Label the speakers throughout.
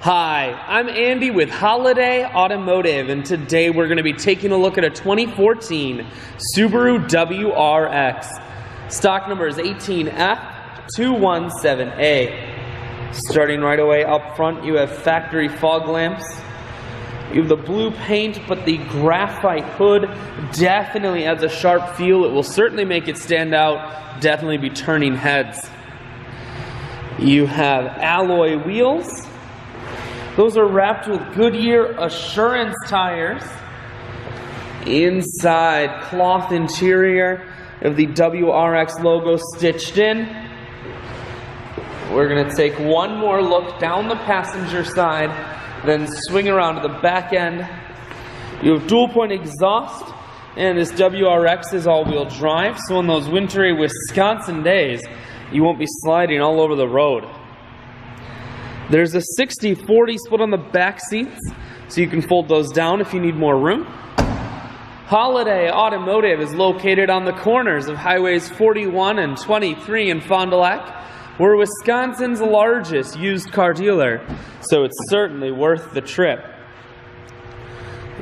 Speaker 1: Hi, I'm Andy with Holiday Automotive, and today we're going to be taking a look at a 2014 Subaru WRX. Stock number is 18F217A. Starting right away up front, you have factory fog lamps. You have the blue paint, but the graphite hood definitely adds a sharp feel. It will certainly make it stand out, definitely be turning heads. You have alloy wheels. Those are wrapped with Goodyear Assurance tires. Inside, cloth interior of the WRX logo stitched in. We're going to take one more look down the passenger side, then swing around to the back end. You have dual point exhaust, and this WRX is all-wheel drive, so on those wintry Wisconsin days, you won't be sliding all over the road. There's a 60-40 split on the back seats, so you can fold those down if you need more room. Holiday Automotive is located on the corners of Highways 41 and 23 in Fond du Lac. We're Wisconsin's largest used car dealer, so it's certainly worth the trip.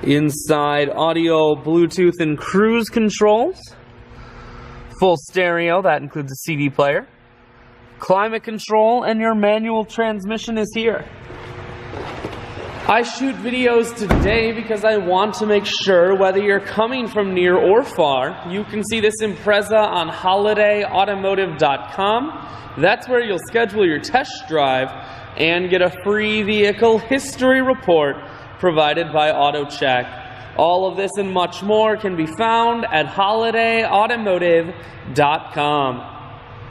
Speaker 1: Inside, audio, Bluetooth, and cruise controls. Full stereo, that includes a CD player. Climate control, and your manual transmission is here. I shoot videos today because I want to make sure whether you're coming from near or far, you can see this Impreza on holidayautomotive.com. That's where you'll schedule your test drive and get a free vehicle history report provided by AutoCheck. All of this and much more can be found at holidayautomotive.com.